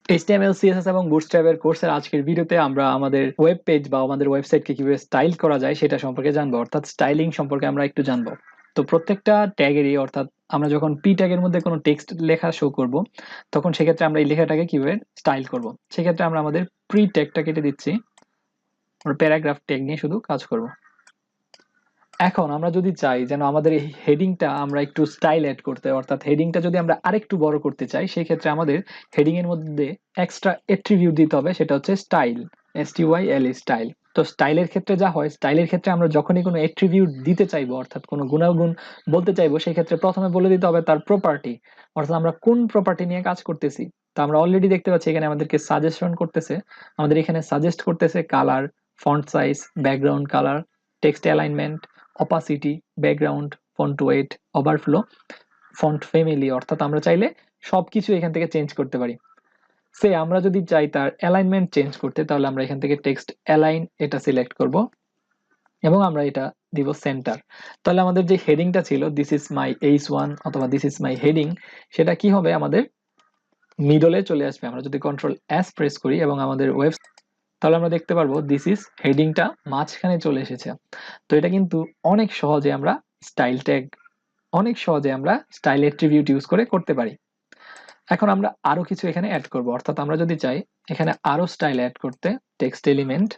HTML, CSS এবং Bootstrap এর কোর্সের আজকের ভিডিওতে আমরা আমাদের ওয়েব পেজ বা আমাদের ওয়েবসাইটকে কিভাবে স্টাইল করা যায় সেটা সম্পর্কে জানবো, অর্থাৎ স্টাইলিং সম্পর্কে আমরা একটু জানবো। তো প্রত্যেকটা ট্যাগেরই, অর্থাৎ আমরা যখন পি ট্যাগের মধ্যে কোনো টেক্সট লেখা শো করব, তখন সেক্ষেত্রে আমরা এই লেখাটাকে কিভাবে স্টাইল করব, সেক্ষেত্রে আমরা আমাদের প্রি ট্যাগটা কেটে দিচ্ছি, আমরা প্যারাগ্রাফ ট্যাগ নিয়ে শুধু কাজ করব। এখন আমরা যদি চাই যেন আমাদের এই হেডিংটা আমরা একটু স্টাইল অ্যাড করতে, অর্থাৎ হেডিংটা যদি আমরা আরেকটু বড় করতে চাই, সেই ক্ষেত্রে আমাদের হেডিং এর মধ্যে এক্সট্রা অ্যাট্রিবিউট দিতে হবে, সেটা হচ্ছে স্টাইল, STYL, স্টাইল। তো স্টাইলের ক্ষেত্রে যা হয়, স্টাইলের ক্ষেত্রে আমরা যখনই কোনো অ্যাট্রিবিউট দিতে চাইবো, অর্থাৎ কোনো গুণাগুণ বলতে চাইবো, সেই ক্ষেত্রে প্রথমে বলে দিতে হবে তার প্রপার্টি, অর্থাৎ আমরা কোন প্রপার্টি নিয়ে কাজ করতেছি। তো আমরা অলরেডি দেখতে পাচ্ছি এখানে আমাদেরকে সাজেশন করতেছে, আমাদের এখানে সাজেস্ট করতেছে colour, font size, background colour, text alignment, opacity, background, font wait, overflow, font family, অর্থাৎ আমরা চাইলে সবকিছু এখান থেকে চেঞ্জ করতে পারি। সে আমরা যদি চাই তার অ্যালাইনমেন্ট চেঞ্জ করতে, তাহলে আমরা এখান থেকে টেক্সট অ্যালাইন এটা সিলেক্ট করব এবং আমরা এটা দিব সেন্টার। তাহলে আমাদের যে হেডিংটা ছিল দিস ইজ মাই H1 অথবা দিস ইজ মাই হেডিং, সেটা কি হবে, আমাদের মিডলে চলে আসবে। আমরা যদি Ctrl+S প্রেস করি এবং আমাদের ওয়েব, তাহলে আমরা দেখতে পারবো দিস ইজ হেডিংটা মাঝখানে চলে এসেছে। তো এটা কিন্তু অনেক সহজে আমরা স্টাইল ট্যাগ, অনেক সহজে আমরা স্টাইল অ্যাট্রিবিউট ইউজ করে করতে পারি। এখন আমরা আরো কিছু এখানে অ্যাড করব, অর্থাৎ আমরা যদি চাই এখানে আরো স্টাইল অ্যাড করতে, টেক্সট এলিমেন্ট,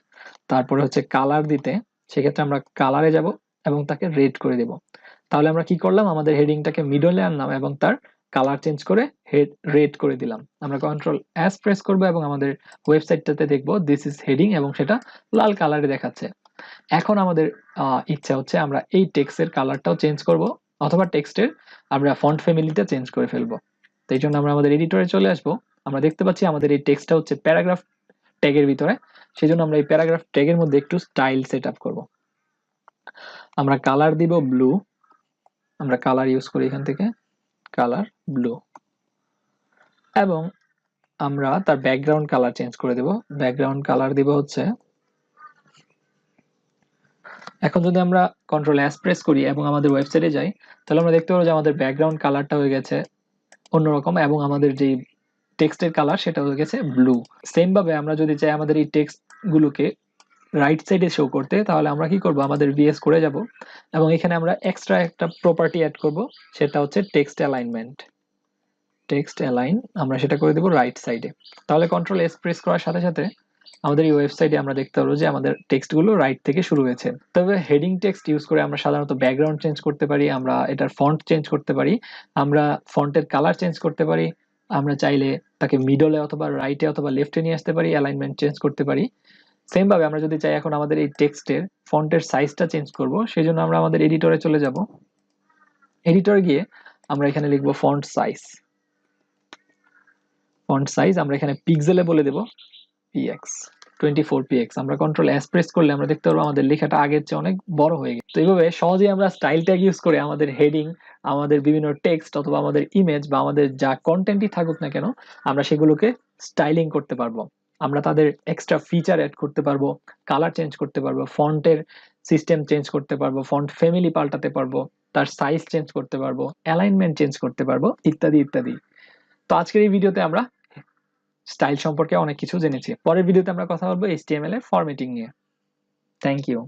তারপরে হচ্ছে কালার দিতে, সেক্ষেত্রে আমরা কালারে যাব এবং তাকে রেড করে দেব। তাহলে আমরা কি করলাম, আমাদের হেডিংটাকে মিডলে আনলাম এবং তার কালার চেঞ্জ করে রেড করে দিলাম। আমরা Ctrl+S প্রেস করব এবং আমাদের ওয়েবসাইটটাতে দেখবো দিস ইজ হেডিং এবং সেটা লাল কালারে দেখাচ্ছে। এখন আমাদের ইচ্ছা হচ্ছে আমরা এই টেক্সটের কালারটাও চেঞ্জ করব, অথবা টেক্সটের আমরা ফন্ট ফ্যামিলিটা চেঞ্জ করে ফেলবো। তো এই জন্য আমরা আমাদের এডিটরে চলে আসবো। আমরা দেখতে পাচ্ছি আমাদের এই টেক্সটটা হচ্ছে প্যারাগ্রাফ ট্যাগের ভিতরে, সেই জন্য আমরা এই প্যারাগ্রাফ ট্যাগের মধ্যে একটু স্টাইল সেট আপ করবো। আমরা কালার দিব ব্লু, আমরা কালার ইউজ করি এখান থেকে, কালার ব্লু, এবং আমরা তার ব্যাকগ্রাউন্ড কালার চেঞ্জ করে দেব, ব্যাকগ্রাউন্ড কালার দিব হচ্ছে, এখন যদি আমরা Ctrl+S প্রেস করি এবং আমাদের ওয়েবসাইটে যাই, তাহলে আমরা দেখতে পাবো যে আমাদের ব্যাকগ্রাউন্ড কালারটা হয়ে গেছে অন্যরকম এবং আমাদের যে টেক্সটের কালার সেটা হয়ে গেছে ব্লু। সেম ভাবে আমরা যদি চাই আমাদের এই টেক্সট গুলোকে রাইট সাইডে শো করতে, তাহলে আমরা কি করব, আমাদের VS করে যাব এবং এখানে আমরা এক্সট্রা একটা প্রপার্টি অ্যাড করব, সেটা হচ্ছে টেক্সট অ্যালাইনমেন্ট, টেক্সট অ্যালাইন, আমরা সেটা করে দেব রাইট সাইডে। তাহলে Ctrl+S প্রেস করার সাথে সাথে আমাদের এই ওয়েবসাইটে আমরা দেখতে পারবো যে আমাদের টেক্সটগুলো রাইট থেকে শুরু হয়েছে। তবে হেডিং টেক্সট ইউজ করে আমরা সাধারণত ব্যাকগ্রাউন্ড চেঞ্জ করতে পারি, আমরা এটার ফন্ট চেঞ্জ করতে পারি, আমরা ফন্টের কালার চেঞ্জ করতে পারি, আমরা চাইলে তাকে মিডলে অথবা রাইটে অথবা লেফটে নিয়ে আসতে পারি, অ্যালাইনমেন্ট চেঞ্জ করতে পারি। সেম ভাবে আমরা যদি চাই এখন আমাদের এই টেক্সটের ফন্টের সাইজটা চেঞ্জ করব, সেই জন্য আমরা আমাদের এডিটরে চলে যাব। এডিটরে গিয়ে আমরা এখানে লিখবো ফন্ট সাইজ, ফন্ট সাইজ আমরা এখানে পিক্সেলে বলে দেব px 24px। আমরা Ctrl+S প্রেস করলে আমরা দেখতে পারবো আমাদের লেখাটা আগের চেয়ে অনেক বড় হয়ে গেছে। তো এইভাবে সহজেই আমরা স্টাইল ট্যাগ ইউজ করে আমাদের হেডিং, আমাদের বিভিন্ন টেক্সট অথবা আমাদের ইমেজ বা আমাদের যা কন্টেন্টই থাকুক না কেন, আমরা সেগুলোকে স্টাইলিং করতে পারবো। আমরা তাদের এক্সট্রা ফিচার অ্যাড করতে পারবো, কালার চেঞ্জ করতে পারবো, ফন্টের সিস্টেম চেঞ্জ করতে পারবো, ফন্ট ফ্যামিলি পাল্টাতে পারবো, তার সাইজ চেঞ্জ করতে পারবো, অ্যালাইনমেন্ট চেঞ্জ করতে পারবো, ইত্যাদি ইত্যাদি। তো আজকের এই ভিডিওতে আমরা স্টাইল সম্পর্কে অনেক কিছু জেনেছি। পরের ভিডিওতে আমরা কথা বলবো HTML এর ফরম্যাটিং নিয়ে। Thank you.